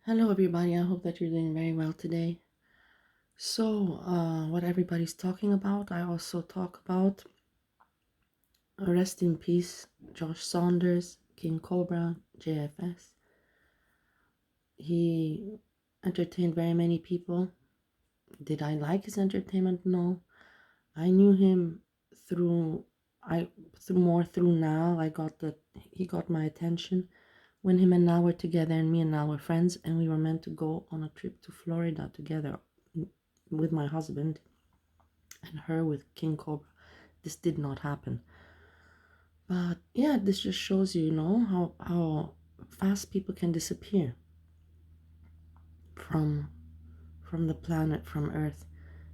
Hello, everybody. I hope that you're doing very well today. So, what everybody's talking about, I also talk about. Rest in peace, Josh Saunders, King Cobra, JFS. He entertained very many people. Did I like his entertainment? No. I knew him through through Nal. He got my attention when him and Nal were together, and me and Nal were friends, and we were meant to go on a trip to Florida together with my husband and her with King Cobra. This did not happen. But yeah, this just shows you, how fast people can disappear from the planet, from Earth,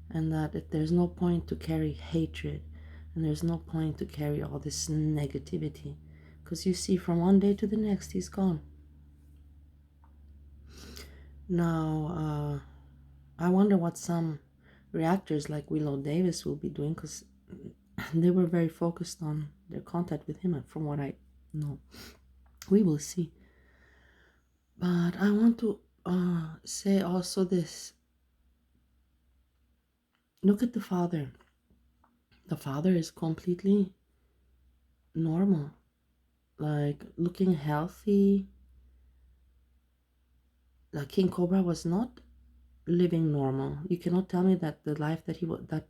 and that if there's no point to carry hatred, and there's no point to carry all this negativity, because you see, from one day to the next, he's gone. Now, I wonder what some reactors like Willow Davis will be doing, because they were very focused on their contact with him, from what I know. We will see. But I want to say also this. Look at the father. The father is completely normal, like looking healthy. Like King Cobra was not living normal. You cannot tell me that the life that he was that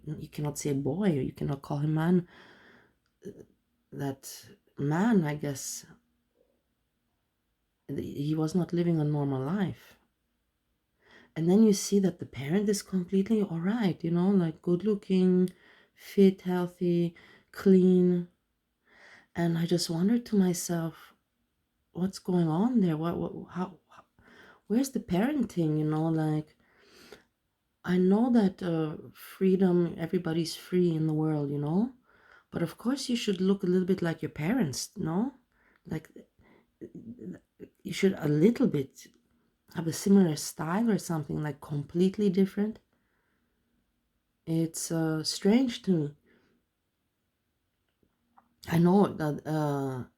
you cannot say boy, or you cannot call him man. That man, I guess, he was not living a normal life. And then you see that the parent is completely all right, like good looking, fit, healthy, clean. And I just wondered to myself, what's going on there? Where's the parenting? Like, I know that freedom, everybody's free in the world, but of course you should look a little bit like your parents, no? Like, you should a little bit have a similar style or something, like completely different. It's strange to me. I know that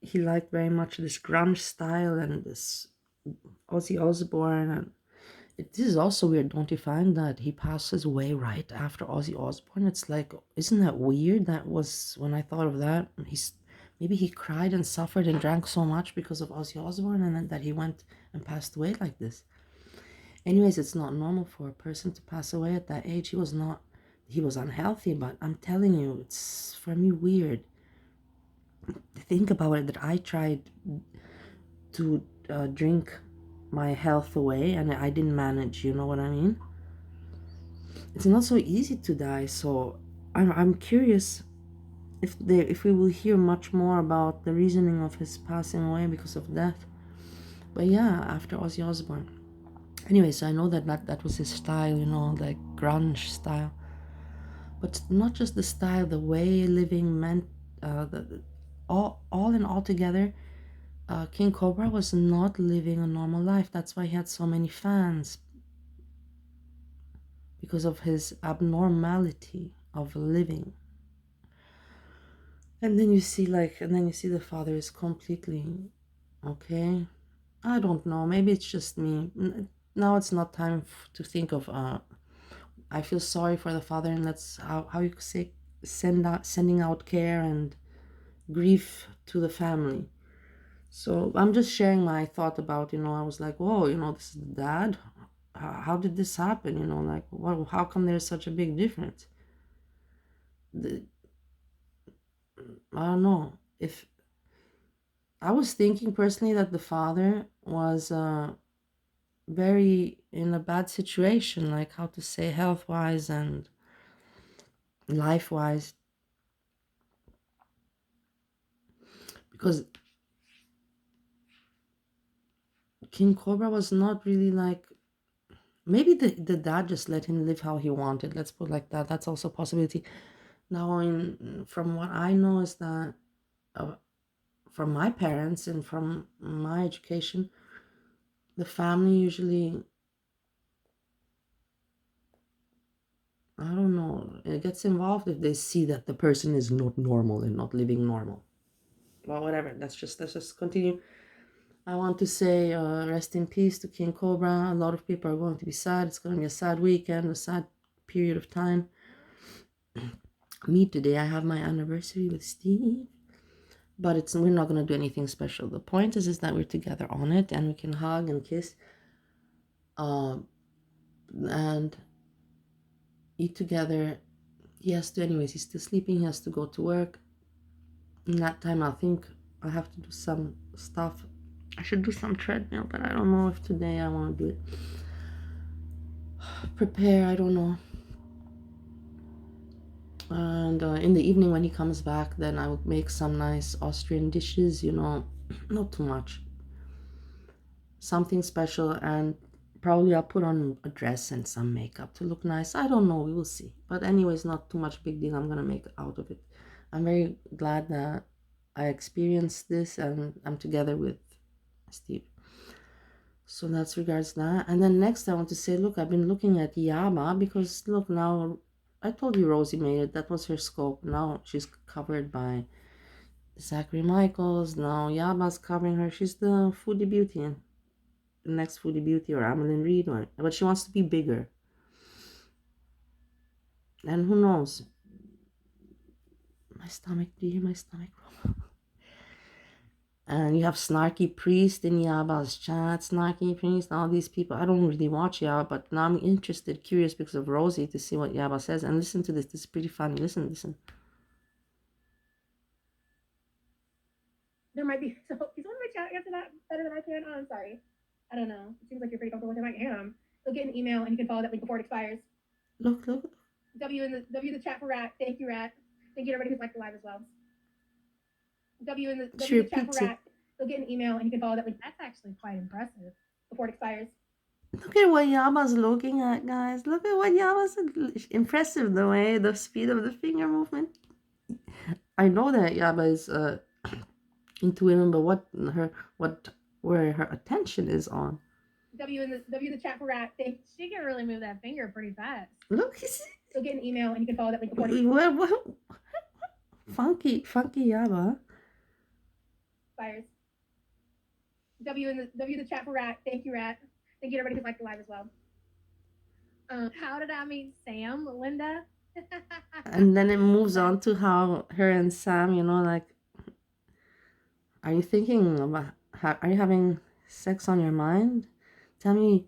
he liked very much this grunge style and this Ozzy Osbourne, and this is also weird. Don't you find that he passes away right after Ozzy Osbourne? It's like, isn't that weird? That was when I thought of that. Maybe he cried and suffered and drank so much because of Ozzy Osbourne, and then that he went and passed away like this. Anyways, it's not normal for a person to pass away at that age. He was unhealthy, but I'm telling you, it's for me weird. Think about it, that I tried to drink my health away and I didn't manage, you know what I mean? It's not so easy to die, so I'm curious if we will hear much more about the reasoning of his passing away because of death. But yeah, after Ozzy Osbourne. Anyways, I know that was his style, like grunge style. But not just the style, the way living meant, all in all together, King Cobra was not living a normal life. That's why he had so many fans, because of his abnormality of living. And then you see the father is completely okay. I don't know. Maybe it's just me. Now it's not time to think of. I feel sorry for the father, and let's how you say sending out care and grief to the family. So I'm just sharing my thought about, I was like, whoa, this is the dad. How did this happen? Like, how come there's such a big difference? The, I don't know. If I was thinking personally that the father was very in a bad situation, like how to say, health wise and life wise, because King Cobra was not really like. Maybe the dad just let him live how he wanted. Let's put it like that. That's also a possibility. Now, from what I know is that uh, from my parents and from my education, the family usually, I don't know, it gets involved if they see that the person is not normal and not living normal. well, whatever. Let's just continue. I want to say rest in peace to King Cobra. A lot of people are going to be sad. It's going to be a sad weekend, a sad period of time. Me today, I have my anniversary with Steve, but we're not going to do anything special. The point is that we're together on it, and we can hug and kiss, and eat together. He has to, anyways. He's still sleeping. He has to go to work. In that time, I think I have to do some stuff. I should do some treadmill, but I don't know if today I want to do it. Prepare, I don't know. And in the evening when he comes back, then I will make some nice Austrian dishes, not too much. Something special, and probably I'll put on a dress and some makeup to look nice. I don't know, we will see. But anyways, not too much big deal. I'm going to make out of it. I'm very glad that I experienced this and I'm together with Steve. So that's regards that. And then next I want to say, look, I've been looking at Yaba because look, now I told you Rosie made it. That was her scope. Now she's covered by Zachary Michaels. Now Yaba's covering her. She's the Foodie Beauty, the next Foodie Beauty, or Amelin Reed one. But she wants to be bigger. And who knows? My stomach, do you hear my stomach? And you have Snarky Priest in Yaba's chat, Snarky Priest, all these people. I don't really watch Yaba, but now I'm interested, curious because of Rosie to see what Yaba says. And listen to this. This is pretty funny. Listen. There might be, so can someone in the chat answer that better than I can? Oh, I'm sorry. I don't know. It seems like you're pretty comfortable with it. I am. You'll get an email and you can follow that link before it expires. Look. W in the chat for Rat. Thank you, Rat. Thank you to everybody who's liked the live as well. W in the chat for Rat. You'll get an email and you can follow that link. That's actually quite impressive before it expires. Look at what Yaba's looking at, guys. Look at what Yaba's impressive, the way, the speed of the finger movement. I know that Yaba is into women, but where her attention is on. W in the chat for Rat. She can really move that finger pretty fast. Look, you'll get an email and you can follow that link before it what? Funky Yaba. Expires. W in the chat for Rat. Thank you, Rat. Thank you to everybody who's liked the live as well. How did I meet Sam, Linda? And then it moves on to how her and Sam, are you thinking about, are you having sex on your mind? Tell me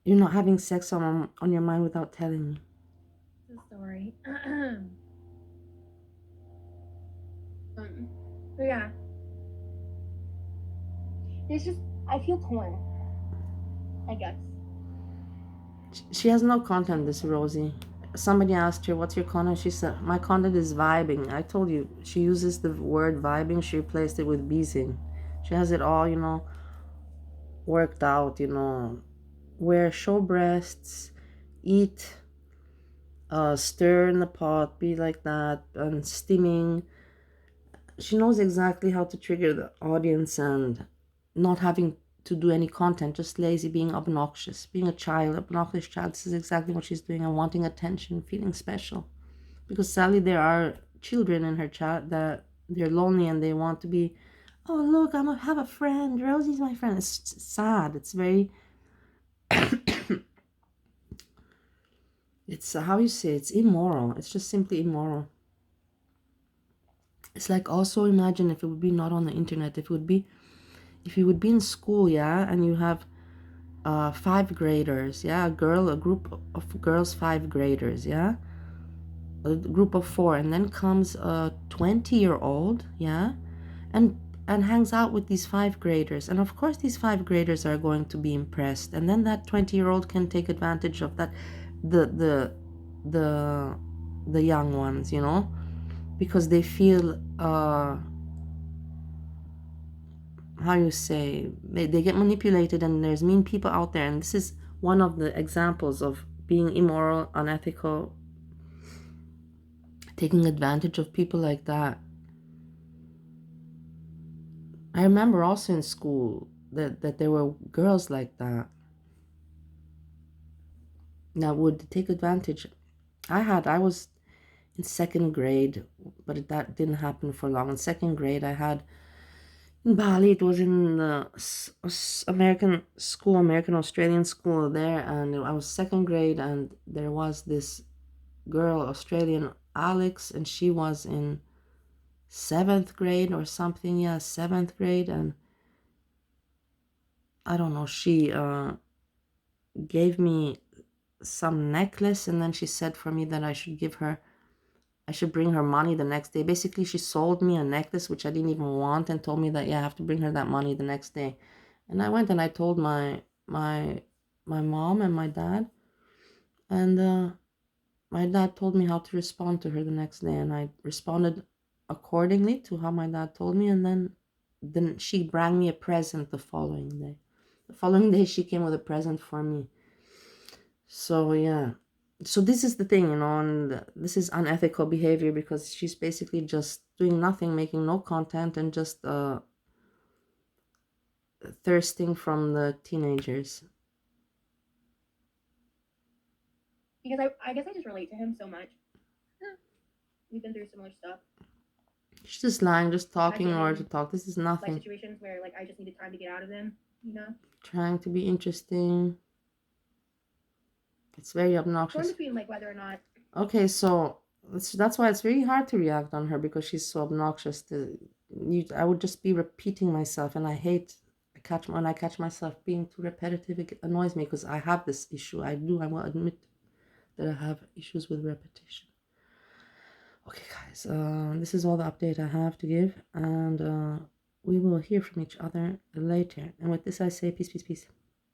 you're not having sex on your mind without telling me. The story. So yeah. I feel torn, I guess. She has no content, this Rosie. Somebody asked her, what's your content? She said, my content is vibing. I told you, she uses the word vibing. She replaced it with beezing. She has it all, worked out, wear show breasts, eat, stir in the pot, be like that, and steaming. She knows exactly how to trigger the audience and not having to do any content, just lazy, being obnoxious, being a child, obnoxious child. This is exactly what she's doing, and wanting attention, feeling special. Because sadly, there are children in her chat that they're lonely and they want to be, oh look, have a friend, Rosie's my friend. It's sad. It's very it's how you say, it's immoral. It's just simply immoral. It's like, also imagine if it would be not on the internet, if you would be in school, yeah, and you have 5 graders, yeah, a group of girls, 5 graders, yeah, a group of 4, and then comes a 20-year-old, yeah, and hangs out with these 5 graders, and of course these 5 graders are going to be impressed, and then that 20-year-old can take advantage of that, the young ones, because they feel how you say, they get manipulated, and there's mean people out there, and this is one of the examples of being immoral, unethical, taking advantage of people like that. I remember also in school that there were girls like that would take advantage. I was in second grade, but that didn't happen for long. In second grade, I had in Bali, it was in the American school, American Australian school there, and I was second grade, and there was this girl, Australian Alex, and she was in seventh grade or something. Yeah, seventh grade, and I don't know, she gave me some necklace, and then she said for me that I should bring her money the next day. Basically, she sold me a necklace which I didn't even want, and told me that, yeah, I have to bring her that money the next day. And I went and I told my mom and my dad, and my dad told me how to respond to her the next day, and I responded accordingly to how my dad told me. And then she brought me a present the following day. The following day, she came with a present for me. So yeah, so this is the thing, and this is unethical behavior, because she's basically just doing nothing, making no content, and just thirsting from the teenagers. Because I guess I just relate to him so much. We've been through similar stuff. She's just lying, just talking in order to talk. This is nothing. Like situations where like I just needed time to get out of them, Trying to be interesting. It's very obnoxious. Torn between like whether or not. Okay, so that's why it's very hard to react on her, because she's so obnoxious. I would just be repeating myself, and I hate. When I catch myself being too repetitive, it annoys me, because I have this issue. I will admit that I have issues with repetition. Okay, guys, this is all the update I have to give, and we will hear from each other later. And with this, I say peace, peace, peace.